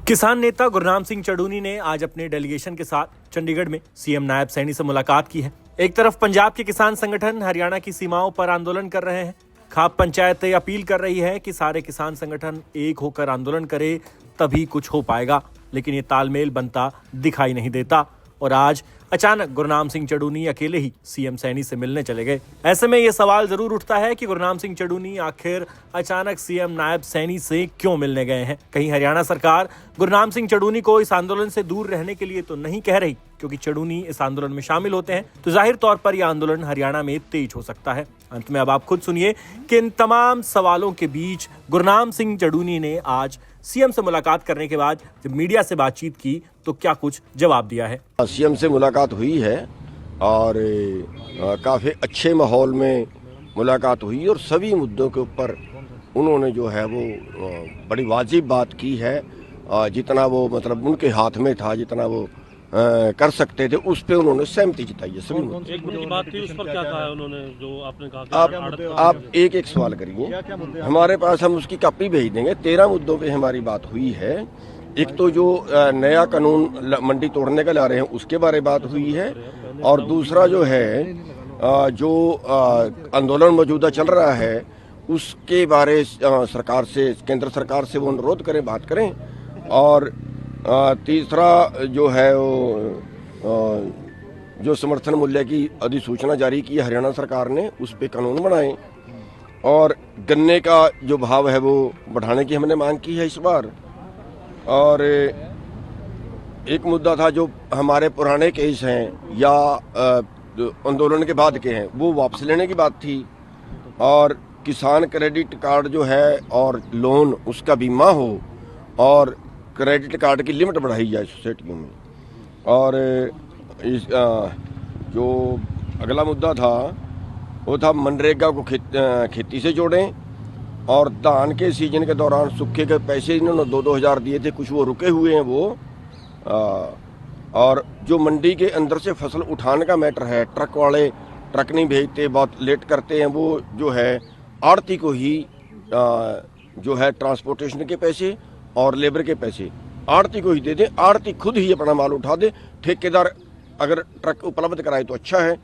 किसान नेता गुरनाम सिंह चड़ूनी ने आज अपने डेलीगेशन के साथ चंडीगढ़ में सीएम नायब सैनी से मुलाकात की है। एक तरफ पंजाब के किसान संगठन हरियाणा की सीमाओं पर आंदोलन कर रहे हैं। खाप पंचायत अपील कर रही है कि सारे किसान संगठन एक होकर आंदोलन करे, तभी कुछ हो पाएगा, लेकिन ये तालमेल बनता दिखाई नहीं देता। और आज अचानक गुरनाम सिंह चड़ूनी अकेले ही सीएम सैनी से मिलने चले गए। ऐसे में ये सवाल जरूर उठता है कि गुरनाम सिंह चड़ूनी आखिर अचानक सीएम नायब सैनी से क्यों मिलने गए हैं। कहीं हरियाणा सरकार गुरनाम सिंह चड़ूनी को इस आंदोलन से दूर रहने के लिए तो नहीं कह रही, क्योंकि चड़ूनी इस आंदोलन में शामिल होते हैं तो जाहिर तौर पर यह आंदोलन हरियाणा में तेज हो सकता है। अंत में अब आप खुद सुनिए कि इन तमाम सवालों के बीच गुरनाम सिंह चड़ूनी ने आज सीएम से मुलाकात करने के बाद जब मीडिया से बातचीत की तो क्या कुछ जवाब दिया है। सीएम से मुलाकात हुई है और काफ़ी अच्छे माहौल में मुलाकात हुई और सभी मुद्दों के ऊपर उन्होंने जो है वो बड़ी वाजिब बात की है। जितना वो मतलब उनके हाथ में था, जितना वो कर सकते थे, उस पे उन्होंने सहमति जताई है सभी। एक मुद्दे की बात थी, उस पर क्या कहा है उन्होंने, जो आपने कहा आप एक एक सवाल करिए, हमारे पास हम उसकी कॉपी भेज देंगे। 13 मुद्दों पे हमारी बात हुई है। एक तो जो नया कानून मंडी तोड़ने का ला रहे हैं उसके बारे में बात हुई है, और दूसरा जो है जो आंदोलन मौजूदा चल रहा है उसके बारे सरकार से, केंद्र सरकार से वो अनुरोध करें, बात करें। और तीसरा जो है वो जो समर्थन मूल्य की अधिसूचना जारी की है हरियाणा सरकार ने, उस पे कानून बनाएं। और गन्ने का जो भाव है वो बढ़ाने की हमने मांग की है इस बार। और एक मुद्दा था जो हमारे पुराने केस हैं या आंदोलन के बाद के हैं, वो वापस लेने की बात थी। और किसान क्रेडिट कार्ड जो है और लोन उसका बीमा हो, और क्रेडिट कार्ड की लिमिट बढ़ाई जाए सोसाइटियों में। और इस जो अगला मुद्दा था वो था मनरेगा को खेती से जोड़ें। और धान के सीजन के दौरान सूखे के पैसे इन्होंने 2-2 हज़ार दिए थे, कुछ वो रुके हुए हैं वो। और जो मंडी के अंदर से फसल उठाने का मैटर है, ट्रक वाले ट्रक नहीं भेजते, बहुत लेट करते हैं, वो जो है आड़ती को ही जो है ट्रांसपोर्टेशन के पैसे और लेबर के पैसे आड़ती को ही दे दें। आड़ती खुद ही अपना माल उठा दे। ठेकेदार अगर ट्रक उपलब्ध कराए तो अच्छा है,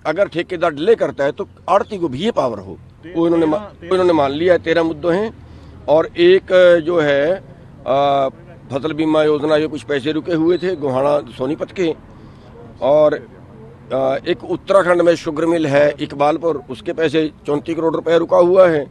अगर ठेकेदार डिले करता है तो आड़ती को भी ये पावर हो। वो इन्होंने मान लिया है। 13 मुद्दे हैं। और एक जो है फसल बीमा योजना, ये कुछ पैसे रुके हुए थे गोहाना सोनीपत के। और एक उत्तराखंड में शुगर मिल है इकबालपुर, उसके पैसे 34 करोड़ रुपए रुका हुआ है।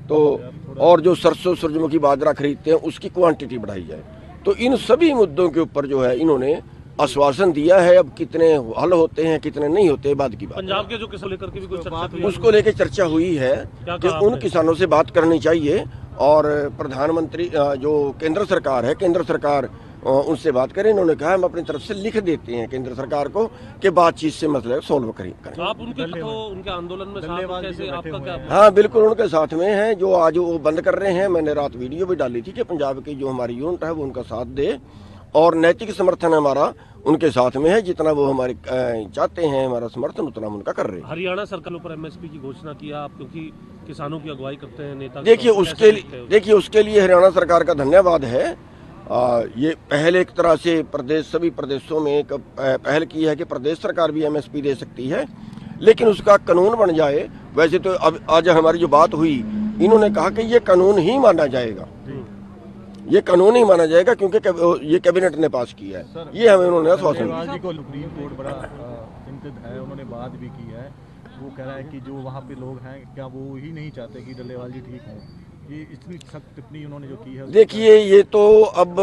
तो और जो सरसों सूरजमुखी बाजरा खरीदते हैं उसकी क्वांटिटी बढ़ाई जाए। तो इन सभी मुद्दों के ऊपर जो है इन्होंने आश्वासन दिया है। अब कितने हल होते हैं कितने नहीं होते बाद की बात। पंजाब के जो किसान लेकर के भी कुछ चर्चा हुई, उसको लेकर चर्चा हुई है कि उन किसानों से बात करनी चाहिए। और प्रधानमंत्री जो केंद्र सरकार है, केंद्र सरकार उनसे बात करें। इन्होंने कहा हम अपनी तरफ से लिख देते हैं केंद्र सरकार को कि बातचीत से मसले सोल्व करें। आप उनके आंदोलन में कैसे, आपका क्या? हाँ बिल्कुल उनके साथ में है। जो आज वो बंद कर रहे हैं, मैंने रात वीडियो भी डाली थी कि पंजाब की जो हमारी यूनिट है वो उनका साथ दे, और नैतिक समर्थन हमारा उनके साथ में है। जितना वो हमारे चाहते हैं हमारा समर्थन, उतना हम उनका कर रहे हैं। हरियाणा सरकार पर एमएसपी की घोषणा किया आप, क्योंकि किसानों की अगुवाई करते हैं नेता। देखिए उसके लिए हरियाणा सरकार का धन्यवाद है। ये पहल एक तरह से सभी प्रदेशों में एक पहल की है कि प्रदेश सरकार भी एमएसपी दे सकती है, लेकिन उसका कानून बन जाए। वैसे तो अब आज हमारी जो बात हुई, इन्होंने कहा कि ये कानून ही माना जाएगा, ये कानून ही माना जाएगा क्योंकि ये कैबिनेट ने पास किया है। ये हमें उन्होंने आश्वासन दिया। सुप्रीम कोर्ट बड़ा चिंतित है, उन्होंने बात भी की है। वो कह रहा है कि जो वहाँ पे लोग हैं क्या वो ही नहीं चाहते कि डल्लेवाल जी ठीक हों। ये इतनी सख्त टिप्पणी उन्होंने जो की है। देखिए ये तो अब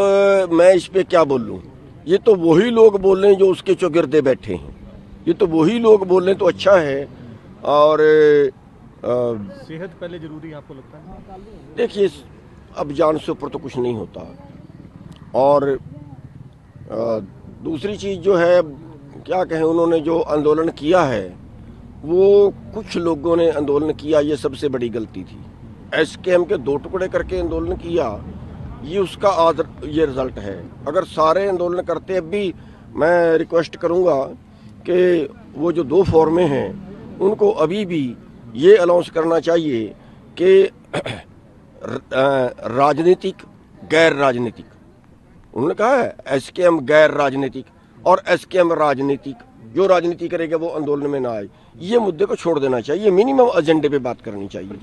मैं इस पे क्या बोलूं, ये तो वही लोग बोल रहे हैं जो उसके चौगिर्दे बैठे हैं। ये तो वही लोग बोल रहे हैं तो अच्छा है। और सेहत पहले जरूरी है आपको लगता है? देखिए अब जान से ऊपर तो कुछ नहीं होता। और दूसरी चीज जो है, क्या कहें, उन्होंने जो आंदोलन किया है, वो कुछ लोगों ने आंदोलन किया, ये सबसे बड़ी गलती थी। एसकेएम के 2 टुकड़े करके आंदोलन किया, ये उसका आज ये रिजल्ट है। अगर सारे आंदोलन करते, अब भी मैं रिक्वेस्ट करूंगा कि वो जो 2 फॉर्में हैं उनको अभी भी ये अनाउंस करना चाहिए कि राजनीतिक, गैर राजनीतिक, उन्होंने कहा है एसकेएम गैर राजनीतिक और एसकेएम राजनीतिक, जो राजनीति करेगा वो आंदोलन में ना आए। ये मुद्दे को छोड़ देना चाहिए, मिनिमम एजेंडे पे बात करनी चाहिए।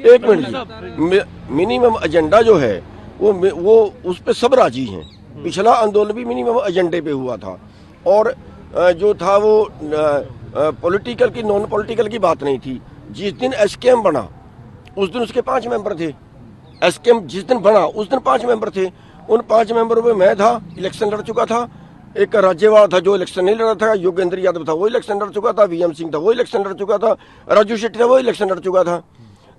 एक मिनट जी, मिनिमम एजेंडा जो है वो उस पे सब राजी हैं। पिछला आंदोलन भी मिनिमम एजेंडे पे हुआ था और जो था वो पॉलिटिकल की नॉन पॉलिटिकल की बात नहीं थी। जिस दिन एसकेएम बना उस दिन उसके 5 मेंबर थे। एसकेएम जिस दिन बना उस दिन 5 मेंबर थे। उन 5 मेंबरों में मैं था, इलेक्शन लड़ चुका था। एक राज्यवाल था जो इलेक्शन नहीं लड़ा था, योगेंद्र यादव था वो इलेक्शन लड़ चुका था, वीएम सिंह था वो इलेक्शन लड़ चुका था, राजू शेट्टी था वो इलेक्शन लड़ चुका था।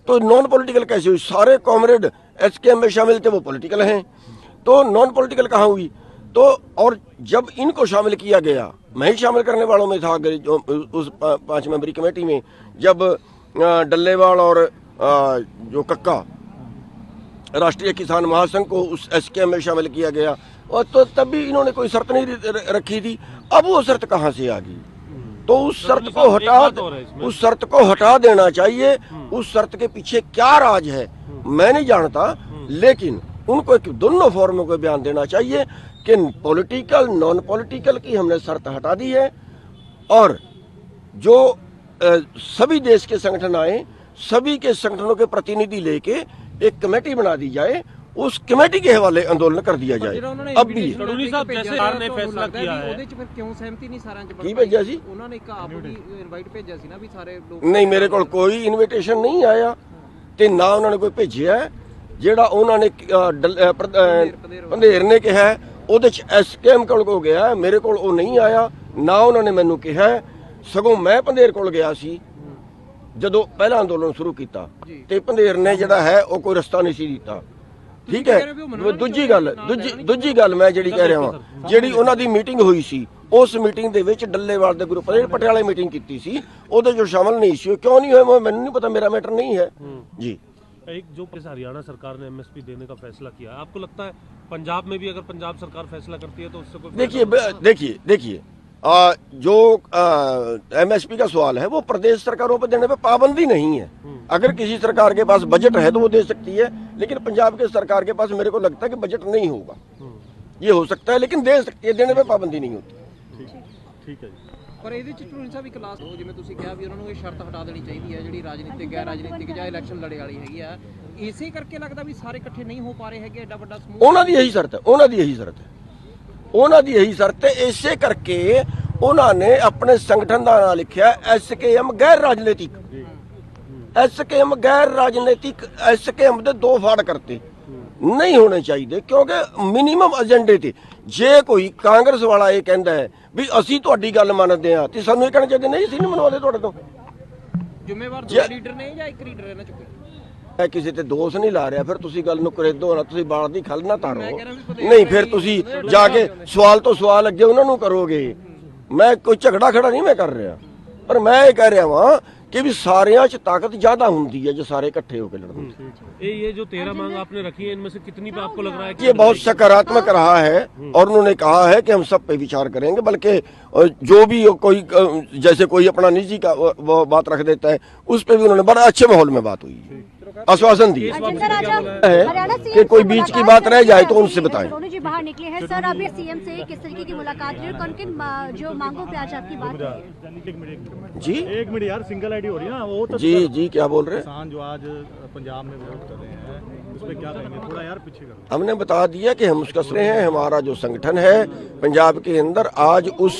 तो नॉन पॉलिटिकल कैसे हुई? सारे कॉमरेड एसकेएम में शामिल थे, वो पॉलिटिकल हैं, तो नॉन पॉलिटिकल कहाँ हुई? तो और जब इनको शामिल किया गया, मैं ही शामिल करने वालों में था उस 5 मेंबरी कमेटी में, जब डल्लेवाल और जो कक्का राष्ट्रीय किसान महासंघ को उस एसकेएम में शामिल किया गया, और तो तब भी इन्होंने कोई शर्त नहीं रखी थी। अब वो शर्त कहाँ से आ गई? तो उस शर्त को हटा देना चाहिए। उस शर्त के पीछे क्या राज है मैं नहीं जानता, लेकिन उनको दोनों फॉर्मों को बयान देना चाहिए कि पॉलिटिकल नॉन पॉलिटिकल की हमने शर्त हटा दी है, और जो सभी देश के संगठन आए, सभी के संगठनों के प्रतिनिधि लेके एक कमेटी बना दी जाए, उस कमेटी के हवाले आंदोलन कर दिया जाए। अब भी चौधरी साहब जैसे सरकार ने फैसला किया है, ਉਹਦੇ ਚ ਫਿਰ ਕਿਉਂ ਸਹਿਮਤੀ ਨਹੀਂ ਸਾਰਿਆਂ ਚ ਕੀ ਭੇਜਿਆ ਸੀ? ਉਹਨਾਂ ਨੇ ਇੱਕ ਆਪ ਵੀ ਇਨਵਾਈਟ ਭੇਜਿਆ ਸੀ ਨਾ ਵੀ ਸਾਰੇ ਲੋਕ ਨਹੀਂ, ਮੇਰੇ ਕੋਲ ਕੋਈ ਇਨਵੀਟੇਸ਼ਨ ਨਹੀਂ ਆਇਆ ਤੇ ਨਾ ਉਹਨਾਂ ਨੇ ਕੋਈ ਭੇਜਿਆ। ਜਿਹੜਾ ਉਹਨਾਂ ਨੇ ਪੰਧੇਰ ਨੇ ਕਿਹਾ ਉਹਦੇ ਚ ਐਸਕੇਐਮ ਕੋਲ ਕੋ ਗਿਆ, ਮੇਰੇ ਕੋਲ ਉਹ ਨਹੀਂ ਆਇਆ, ਨਾ ਉਹਨਾਂ ਨੇ ਮੈਨੂੰ ਕਿਹਾ। ਸਗੋਂ ਮੈਂ ਪੰਧੇਰ ਕੋਲ ਗਿਆ ਸੀ ਜਦੋਂ ਪਹਿਲਾ ਅੰਦੋਲਨ ਸ਼ੁਰੂ ਕੀਤਾ, ਤੇ ਪੰਧੇਰ ਨੇ ਜਿਹੜਾ ਹੈ ਉਹ ਕੋਈ ਰਸਤਾ ਨਹੀਂ ਸੀ ਦਿੱਤਾ। ਠੀਕ ਹੈ, ਦੂਜੀ ਗੱਲ ਮੈਂ ਜਿਹੜੀ ਕਹਿ ਰਿਹਾ ਹਾਂ, ਜਿਹੜੀ ਉਹਨਾਂ ਦੀ ਮੀਟਿੰਗ ਹੋਈ ਸੀ, ਉਸ ਮੀਟਿੰਗ ਦੇ ਵਿੱਚ ਡੱਲੇਵਾਲ ਦੇ ਗਰੁੱਪ ਨੇ ਪਟਿਆਲੇ ਮੀਟਿੰਗ ਕੀਤੀ ਸੀ, ਉਹਦੇ ਜੋ ਸ਼ਾਮਲ ਨਹੀਂ ਸੀ। ਕਿਉਂ ਨਹੀਂ ਹੋਇਆ ਮੈਨੂੰ ਨਹੀਂ ਪਤਾ, ਮੇਰਾ ਮੈਟਰ नहीं है जी। एक जो हरियाणा सरकार ने एमएसपी देने का फैसला किया, आपको लगता है पंजाब में भी अगर पंजाब सरकार फैसला करती है तो उससे कोई देखिए जो एमएसपी का सवाल है वो प्रदेश सरकारों पर देने पे पाबंदी नहीं है। अगर किसी सरकार के पास बजट है तो वो दे सकती है, लेकिन पंजाब के सरकार के पास मेरे को लगता है कि बजट नहीं होगा। ये हो सकता है लेकिन दे सकती है, देने पे पाबंदी नहीं होती। ठीक है जी। ਪਰ ਇਹਦੇ ਚ ਢੂੰਡ ਸਾਹਿਬ ਇੱਕ ਲਾਸਟ ਜਿਵੇਂ ਤੁਸੀਂ ਕਿਹਾ ਵੀ ਉਹਨਾਂ ਨੂੰ ਇਹ ਸ਼ਰਤ ਹਟਾ ਦੇਣੀ ਚਾਹੀਦੀ ਹੈ ਜਿਹੜੀ ਰਾਜਨੀਤਿਕ ਗੈਰ ਰਾਜਨੀਤਿਕ ਜਾਂ ਇਲੈਕਸ਼ਨ ਲੜੇ ਵਾਲੀ ਹੈਗੀ ਆ। ਇਸੇ ਕਰਕੇ ਲੱਗਦਾ ਵੀ ਸਾਰੇ ਇਕੱਠੇ ਨਹੀਂ ਹੋ ਪਾ ਰਹੇ ਹੈਗੇ, ਐਡਾ ਵੱਡਾ ਸਮੂਹ। ਉਹਨਾਂ ਦੀ ਇਹੀ ਸ਼ਰਤ ਹੈ, ਉਹਨਾਂ ਦੀ ਇਹੀ ਸ਼ਰਤ ਹੈ। ਇਸੇ ਕਰਕੇ ਉਹਨਾਂ ਨੇ ਆਪਣੇ ਸੰਗਠਨ ਦਾ ਨਾਮ ਲਿਖਿਆ ਐਸਕੇਐਮ ਗੈਰ ਰਾਜਨੀਤਿਕ। ਐਸਕੇਐਮ ਗੈਰ ਰਾਜਨੀਤਿਕ, ਐਸਕੇਐਮ ਦੇ 2 ਫਾੜ ਕਰਤੇ ਨਹੀਂ ਹੋਣੇ ਚਾਹੀਦੇ, ਕਿਉਂਕਿ ਮਿਨੀਮਮ ਏਜੰਡੇ ਤੇ ਜੇ ਕੋਈ ਕਾਂਗਰਸ ਵਾਲਾ ਇਹ ਕਹਿੰਦਾ ਹੈ ਵੀ ਅਸੀਂ ਤੁਹਾਡੀ ਗੱਲ ਮੰਨਦੇ ਆ, ਤੇ ਸਾਨੂੰ ਇਹ ਕਹਿਣਾ ਚਾਹੀਦਾ ਨਹੀਂ ਅਸੀਂ ਨਹੀਂ ਮੰਨਵਾਦੇ ਤੁਹਾਡੇ ਤੋਂ। ਜ਼ਿੰਮੇਵਾਰ 2 ਲੀਡਰ ਨੇ ਜਾਂ 1 ਲੀਡਰ ਇਹਨਾਂ ਚੁੱਕੇ? ਮੈਂ ਕਿਸੇ ਤੇ ਦੋਸ਼ ਨਹੀਂ ਲਾ ਰਿਹਾ, ਫਿਰ ਤੁਸੀਂ ਗੱਲ ਨੂੰ ਕਰੇਦੋ ਨਾ, ਤੁਸੀਂ ਬਾਲ ਦੀ ਖਲ ਨਾ ਤਾਰੋ। ਨਹੀਂ, ਫਿਰ ਤੁਸੀਂ ਜਾ ਕੇ ਸਵਾਲ ਤੋਂ ਸਵਾਲ ਅੱਗੇ ਉਹਨਾਂ ਨੂੰ ਕਰੋਗੇ। ਮੈਂ ਕੋਈ ਝਗੜਾ ਖੜਾ ਨਹੀਂ ਮੈਂ ਕਰ ਰਿਹਾ, ਪਰ ਮੈਂ ਇਹ ਕਹਿ ਰਿਹਾ ਵਾਂ कि भी सारियां च ताकत ज्यादा होती है जो सारे इकट्ठे होकर लड़ते हैं। ये जो 13 मांग आपने रखी है, इनमें से कितनी पे आपको लग रहा है कि ये बहुत सकारात्मक रहा है, और उन्होंने कहा है कि हम सब पे विचार करेंगे, बल्कि जो भी कोई जैसे कोई अपना निजी का वो बात रख देता है उस पे भी उन्होंने बड़ा अच्छे माहौल में बात हुई है, आश्वासन दिए है कि कोई बीच की बात रह जाए तो उनसे बताएं। दोनों जी बाहर निकले हैं सर, अभी सीएम से किस तरीके की मुलाकात हुई, कौन किन जो मांगों पे आज आपकी बात हुई? जी एक मिनट यार, सिंगल आईडी हो रही है ना वो तो। जी क्या बोल रहे हैं? किसान जो आज पंजाब में विरोध कर रहे हैं उस पर क्या कहेंगे? थोड़ा यार पीछे करो। हमने बता दिया कि हम उसका श्रेय हैं, हमारा जो संगठन है पंजाब के अंदर आज उस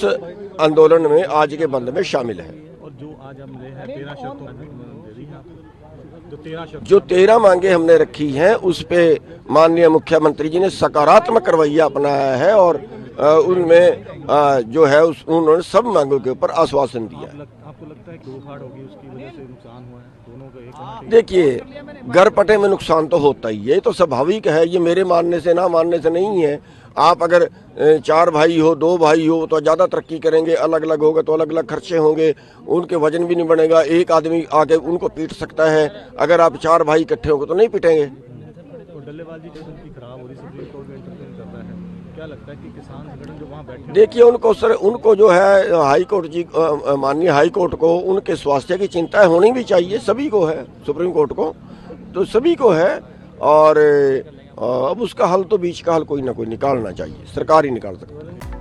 आंदोलन में आज के बंद में शामिल है। और जो आज हमने 13 शर्तों दे दी हैं आपको, जो 13 मांगे हमने रखी हैं उस पे माननीय मुख्यमंत्री जी ने सकारात्मक रवैया अपनाया है, और उनमें जो है उन्होंने सब मांगों के ऊपर आश्वासन दिया है। आपको लगता है 2 फाड़ होगी उसकी वजह से नुकसान हुआ है दोनों का? एक देखिए, घर पटे में नुकसान तो होता ही है, तो स्वाभाविक है, ये मेरे मानने से ना मानने से नहीं है। आप अगर 4 भाई हो, 2 भाई हो तो ज़्यादा तरक्की करेंगे, अलग अलग होगा तो अलग अलग खर्चे होंगे, उनके वजन भी नहीं बनेगा, एक आदमी आके उनको पीट सकता है। अगर आप 4 भाई इकट्ठे होंगे तो नहीं पीटेंगे। तो डल्लेवाल जी की स्थिति खराब हो रही, सुप्रीम कोर्ट में इंटरफेयर करता है, क्या लगता है कि किसान संगठन जो वहाँ बैठे? देखिए, उनको जो है हाई कोर्ट जी, माननीय हाई कोर्ट को उनके स्वास्थ्य की चिंता होनी भी चाहिए, सभी को है, सुप्रीम कोर्ट को तो सभी को है, और अब उसका हल तो बीच का हल कोई ना कोई निकालना चाहिए, सरकार ही निकाल सकती है।